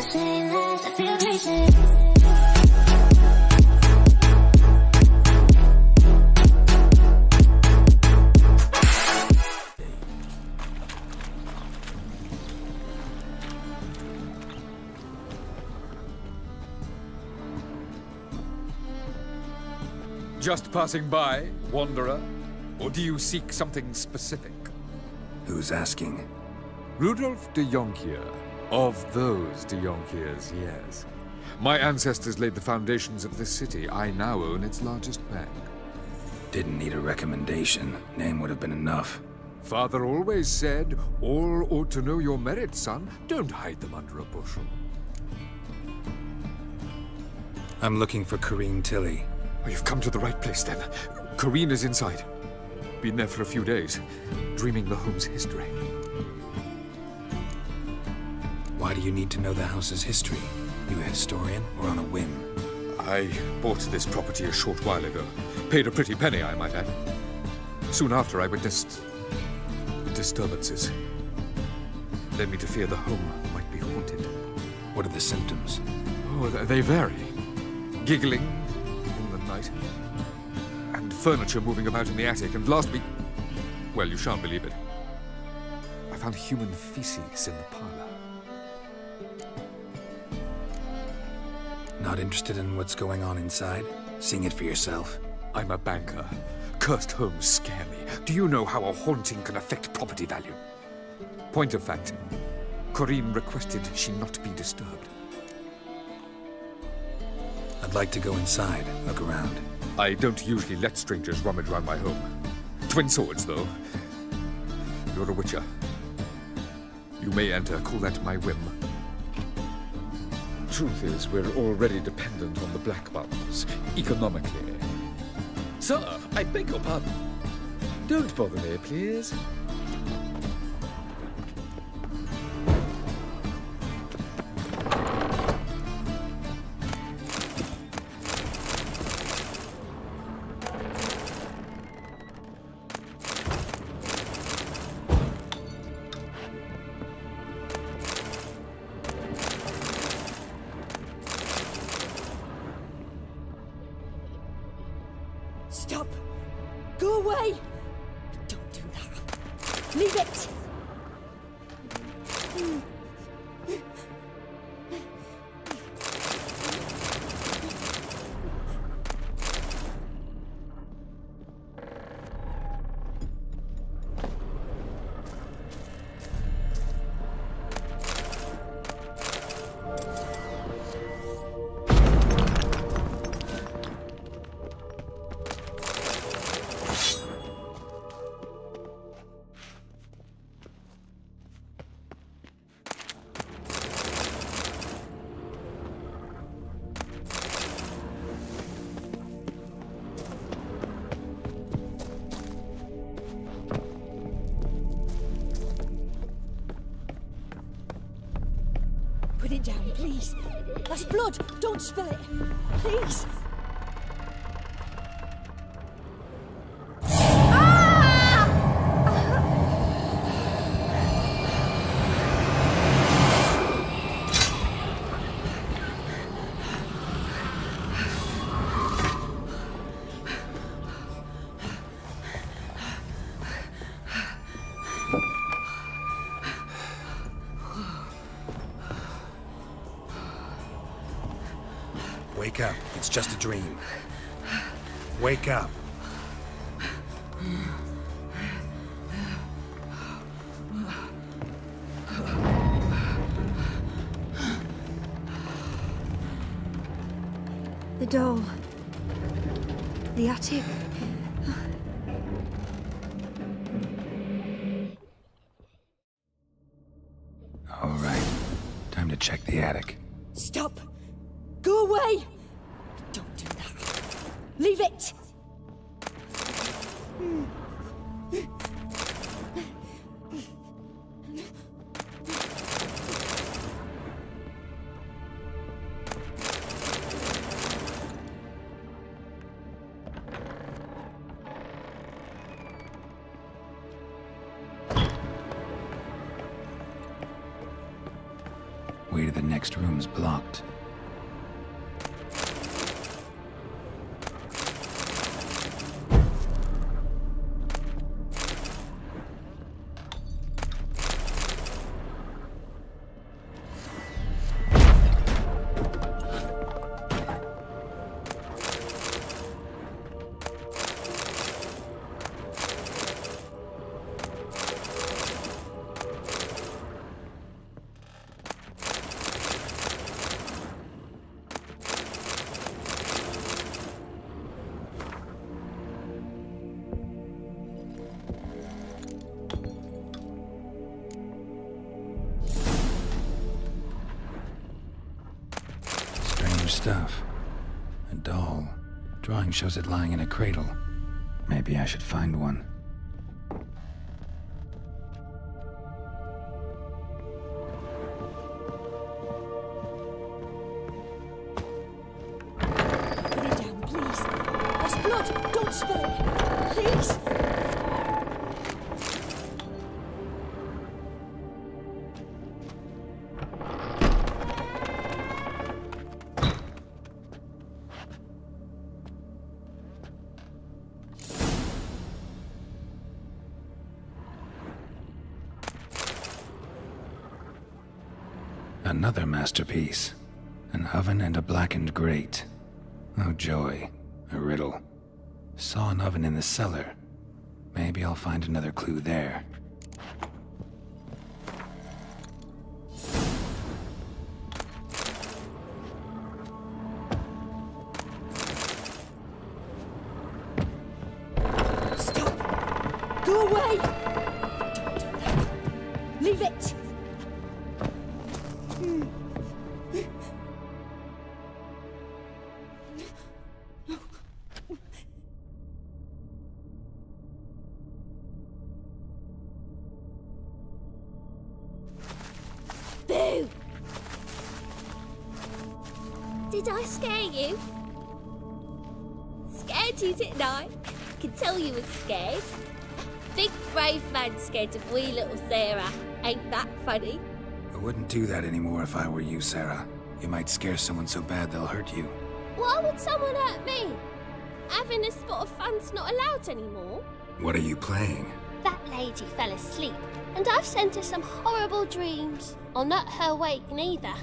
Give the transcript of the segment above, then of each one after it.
say less, I feel crazy. Just passing by, wanderer? Or do you seek something specific? Who's asking? Rudolf de Jonkier. Of those de Jonkiers, yes. My ancestors laid the foundations of this city. I now own its largest bank. Didn't need a recommendation. Name would have been enough. Father always said, all ought to know your merits, son. Don't hide them under a bushel. I'm looking for Corinne Tilly. Oh, you've come to the right place, then. Corinne is inside. Been there for a few days, dreaming the home's history. Why do you need to know the house's history? You a historian, or on a whim? I bought this property a short while ago. Paid a pretty penny, I might add. Soon after, I witnessed disturbances. Led me to fear the home might be haunted. What are the symptoms? Oh, they vary. Giggling in the night, and furniture moving about in the attic, and last week... well, you shan't believe it. I found human feces in the parlor. Not interested in what's going on inside? Seeing it for yourself? I'm a banker. Cursed homes scare me. Do you know how a haunting can affect property value? Point of fact, Corinne requested she not be disturbed. I'd like to go inside, look around. I don't usually let strangers rummage around my home. Twin swords, though. You're a witcher. You may enter, call that my whim. Truth is, we're already dependent on the black bundles, economically. Sir, I beg your pardon. Don't bother me, please. Stop! Go away! Don't do that. Leave it! Put it down, please. That's blood. Don't spill it. Please. Wake up. It's just a dream. Wake up. The doll. The attic. All right. Time to check the attic. Stop! Go away! Don't do that. Leave it! Way to the next room's blocked. Stuff. A doll. Drawing shows it lying in a cradle. Maybe I should find one. Put it down, please. There's blood. Don't spill it. Please. Another masterpiece. An oven and a blackened grate. Oh joy. A riddle. Saw an oven in the cellar. Maybe I'll find another clue there. Stop! Go away! Don't do that. Leave it! Boo! Did I scare you? Scared you, didn't I? Can tell you were scared. Big brave man scared of wee little Sarah. Ain't that funny? I wouldn't do that anymore if I were you, Sarah. You might scare someone so bad they'll hurt you. Why would someone hurt me? Having a spot of fun's not allowed anymore. What are you playing? That lady fell asleep, and I've sent her some horrible dreams. I'll not her wake neither.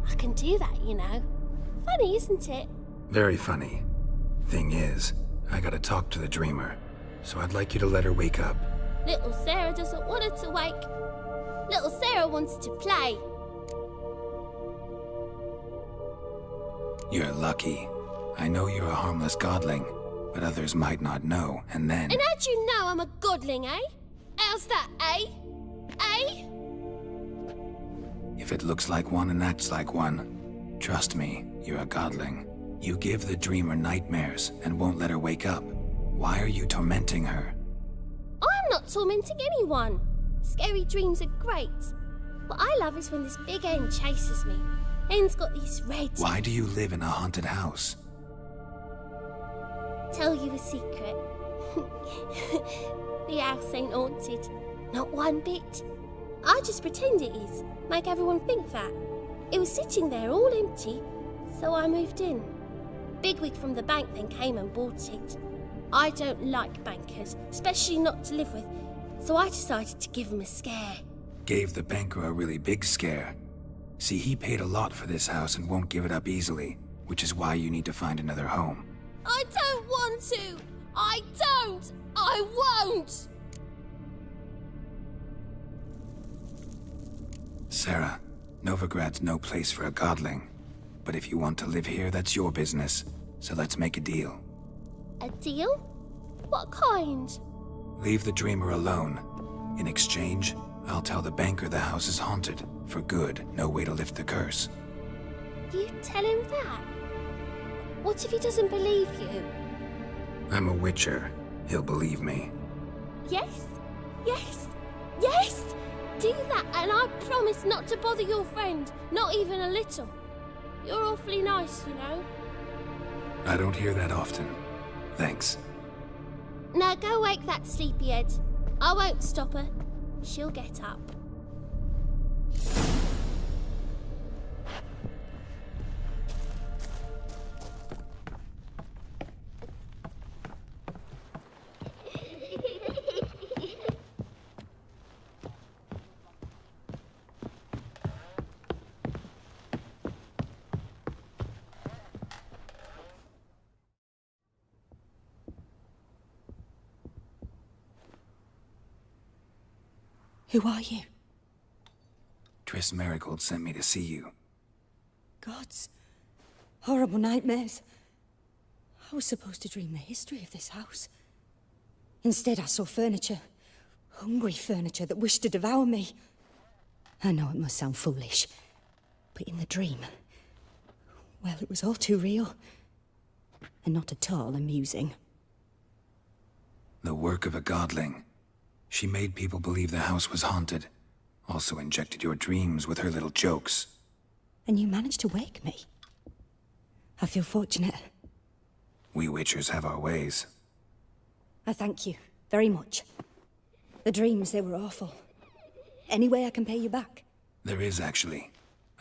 I can do that, you know. Funny, isn't it? Very funny. Thing is, I gotta talk to the dreamer, so I'd like you to let her wake up. Little Sarah doesn't want her to wake. Little Sarah wants to play. You're lucky. I know you're a harmless godling, but others might not know, and then... And how'd you know I'm a godling, eh? How's that, eh? Eh? If it looks like one and acts like one, trust me, you're a godling. You give the dreamer nightmares and won't let her wake up. Why are you tormenting her? I'm not tormenting anyone. Scary dreams are great. What I love is when this big hen chases me. Hen's got these red... Why do you live in a haunted house? Tell you a secret. The house ain't haunted. Not one bit. I just pretend it is. Make everyone think that. It was sitting there all empty, so I moved in. Bigwig from the bank then came and bought it. I don't like bankers, especially not to live with, so I decided to give him a scare. Gave the banker a really big scare. See, he paid a lot for this house and won't give it up easily, which is why you need to find another home. I don't want to! I don't! I won't! Sarah, Novigrad's no place for a godling. But if you want to live here, that's your business. So let's make a deal. A deal? What kind? Leave the dreamer alone. In exchange, I'll tell the banker the house is haunted. For good, no way to lift the curse. You tell him that? What if he doesn't believe you? I'm a witcher. He'll believe me. Yes, yes, yes! Do that and I promise not to bother your friend, not even a little. You're awfully nice, you know. I don't hear that often. Thanks. Now go wake that sleepyhead. I won't stop her. She'll get up. Who are you? Triss Marigold sent me to see you. Gods. Horrible nightmares. I was supposed to dream the history of this house. Instead, I saw furniture. Hungry furniture that wished to devour me. I know it must sound foolish, but in the dream, well, it was all too real. And not at all amusing. The work of a godling. She made people believe the house was haunted. Also injected your dreams with her little jokes. And you managed to wake me. I feel fortunate. We Witchers have our ways. I thank you very much. The dreams, they were awful. Any way I can pay you back? There is, actually.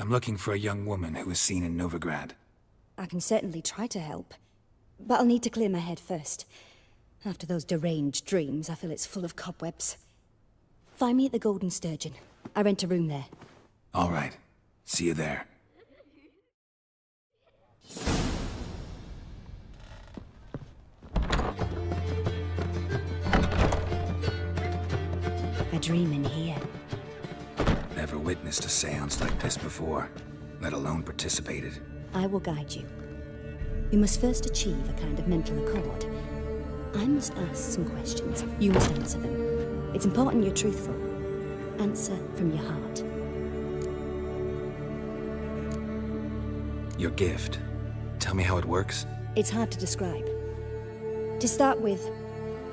I'm looking for a young woman who was seen in Novigrad. I can certainly try to help. But I'll need to clear my head first. After those deranged dreams, I feel it's full of cobwebs. Find me at the Golden Sturgeon. I rent a room there. All right. See you there. I dream in here. Never witnessed a seance like this before, let alone participated. I will guide you. You must first achieve a kind of mental accord. I must ask some questions. You must answer them. It's important you're truthful. Answer from your heart. Your gift. Tell me how it works. It's hard to describe. To start with,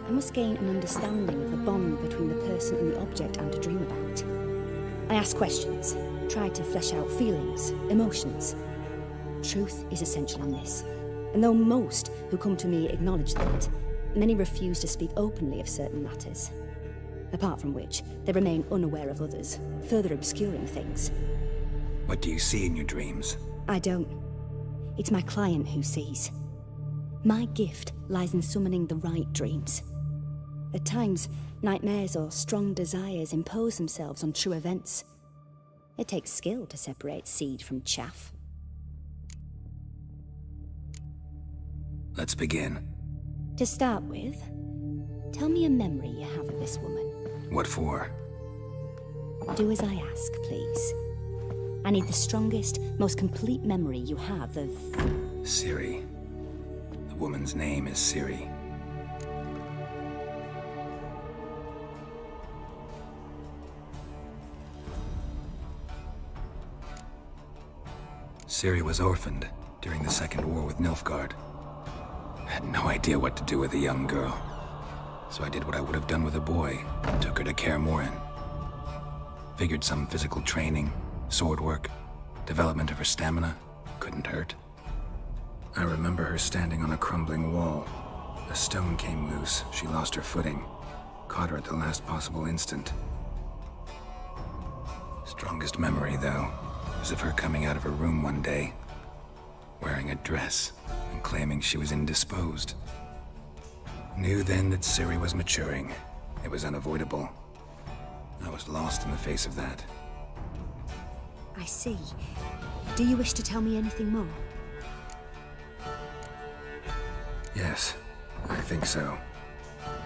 I must gain an understanding of the bond between the person and the object I'm to dream about. I ask questions, try to flesh out feelings, emotions. Truth is essential in this. And though most who come to me acknowledge that, many refuse to speak openly of certain matters. Apart from which, they remain unaware of others, further obscuring things. What do you see in your dreams? I don't. It's my client who sees. My gift lies in summoning the right dreams. At times, nightmares or strong desires impose themselves on true events. It takes skill to separate seed from chaff. Let's begin. To start with, tell me a memory you have of this woman. What for? Do as I ask, please. I need the strongest, most complete memory you have of... Ciri. The woman's name is Ciri. Ciri was orphaned during the Second War with Nilfgaard. Had no idea what to do with a young girl. So I did what I would have done with a boy, and took her to Kaer Morhen. Figured some physical training, sword work, development of her stamina couldn't hurt. I remember her standing on a crumbling wall. A stone came loose, she lost her footing. Caught her at the last possible instant. Strongest memory, though, is of her coming out of her room one day, wearing a dress and claiming she was indisposed. Knew then that Ciri was maturing. It was unavoidable. I was lost in the face of that. I see. Do you wish to tell me anything more? Yes, I think so.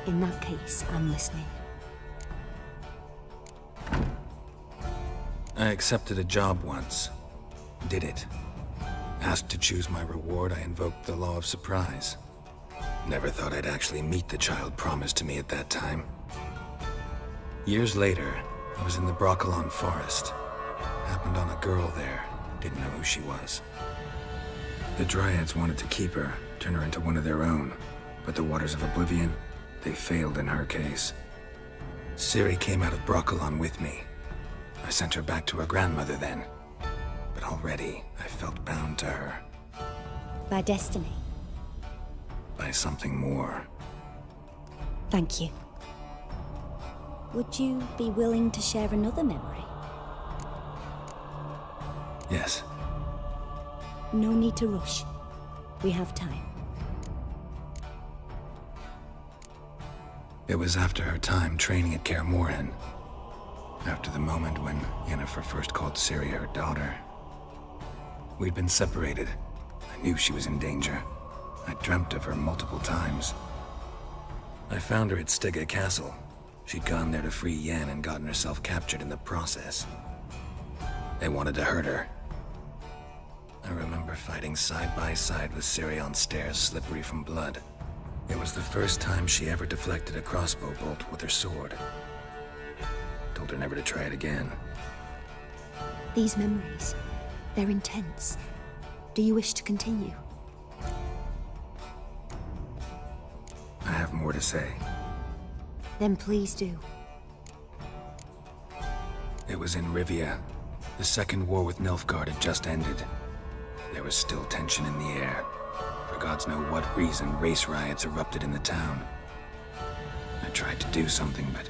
In that case, I'm listening. I accepted a job once. Did it. Asked to choose my reward, I invoked the law of surprise. Never thought I'd actually meet the child promised to me at that time. Years later, I was in the Broccolon forest. Happened on a girl there. Didn't know who she was. The Dryads wanted to keep her, turn her into one of their own. But the Waters of Oblivion, they failed in her case. Ciri came out of Broccolon with me. I sent her back to her grandmother then. But already, I felt bound to her. By destiny. By something more. Thank you. Would you be willing to share another memory? Yes. No need to rush. We have time. It was after her time training at Kaer Morhen. After the moment when Yennefer first called Ciri her daughter. We'd been separated. I knew she was in danger. I dreamt of her multiple times. I found her at Stege Castle. She'd gone there to free Yan and gotten herself captured in the process. They wanted to hurt her. I remember fighting side by side with Ciri on stairs slippery from blood. It was the first time she ever deflected a crossbow bolt with her sword. Told her never to try it again. These memories, they're intense. Do you wish to continue? I have more to say. Then please do. It was in Rivia. The second war with Nilfgaard had just ended. There was still tension in the air. For gods know what reason, race riots erupted in the town. I tried to do something, but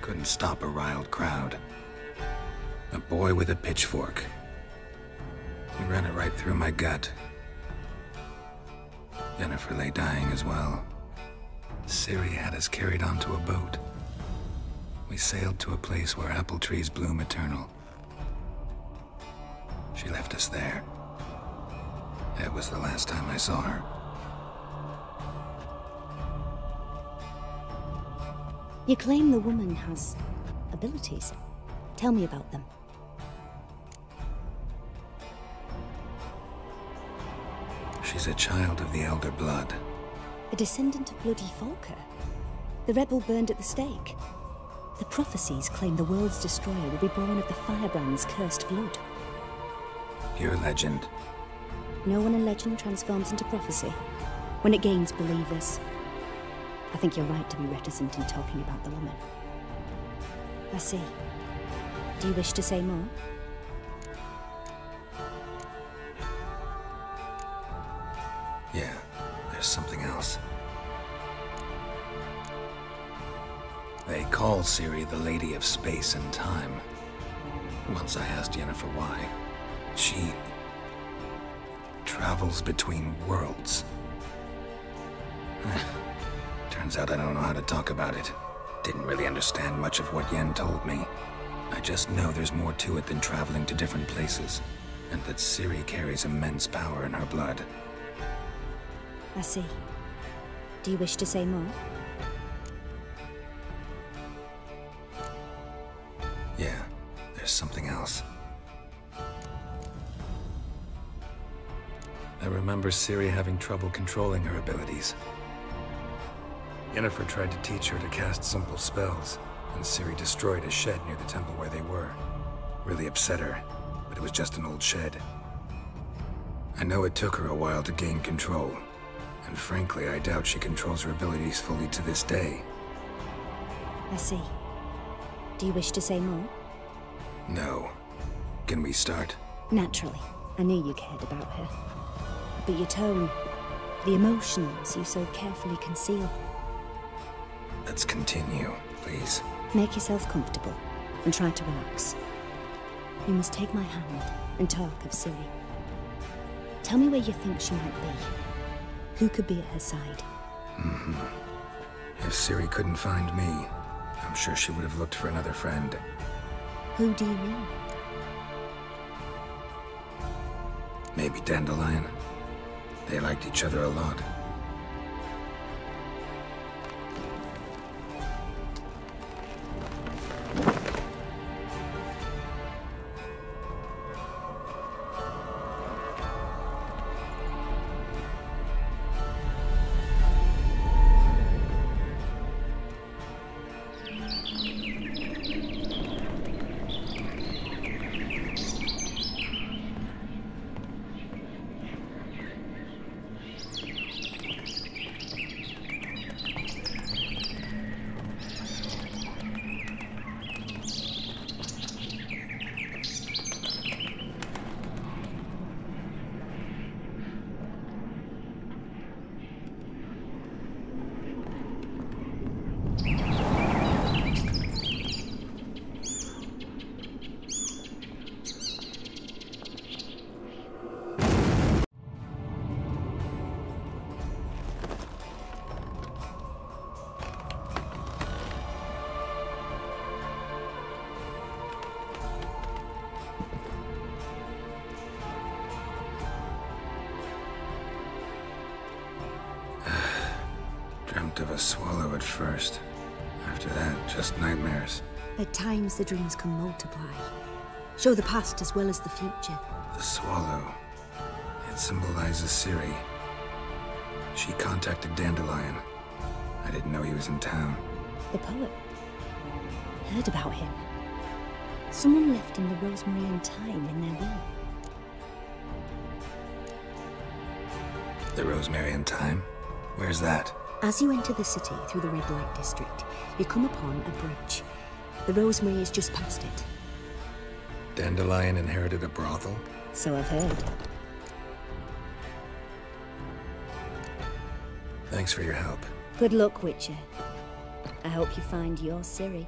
couldn't stop a riled crowd. A boy with a pitchfork. He ran it right through my gut. Yennefer lay dying as well. Ciri had us carried onto a boat. We sailed to a place where apple trees bloom eternal. She left us there. That was the last time I saw her. You claim the woman has abilities. Tell me about them. She's a child of the Elder Blood. A descendant of bloody Falker. The rebel burned at the stake. The prophecies claim the world's destroyer will be born of the Firebrand's cursed blood. Pure legend. No one in legend transforms into prophecy when it gains believers. I think you're right to be reticent in talking about the woman. I see. Do you wish to say more? Yeah, there's something else. They call Ciri the Lady of Space and Time. Once I asked Yennefer why. She travels between worlds. Turns out I don't know how to talk about it. Didn't really understand much of what Yen told me. I just know there's more to it than traveling to different places, and that Ciri carries immense power in her blood. I see. Do you wish to say more? Yeah, there's something else. I remember Ciri having trouble controlling her abilities. Yennefer tried to teach her to cast simple spells, and Ciri destroyed a shed near the temple where they were. Really upset her, but it was just an old shed. I know it took her a while to gain control, and frankly, I doubt she controls her abilities fully to this day. I see. Do you wish to say more? No. Can we start? Naturally. I knew you cared about her. But your tone, the emotions you so carefully conceal. Let's continue, please. Make yourself comfortable and try to relax. You must take my hand and talk of Ciri. Tell me where you think she might be. Who could be at her side? If Ciri couldn't find me, I'm sure she would have looked for another friend. Who do you mean? Maybe Dandelion. They liked each other a lot. Dreamt of a swallow at first. After that, just nightmares. At times, the dreams can multiply. Show the past as well as the future. The swallow. It symbolizes Ciri. She contacted Dandelion. I didn't know he was in town. The poet. Heard about him. Someone left him the rosemary and thyme in their will. The rosemary and thyme? Where's that? As you enter the city through the red light district, you come upon a bridge. The rosemary is just past it. Dandelion inherited a brothel? So I've heard. Thanks for your help. Good luck, Witcher. I hope you find your Ciri.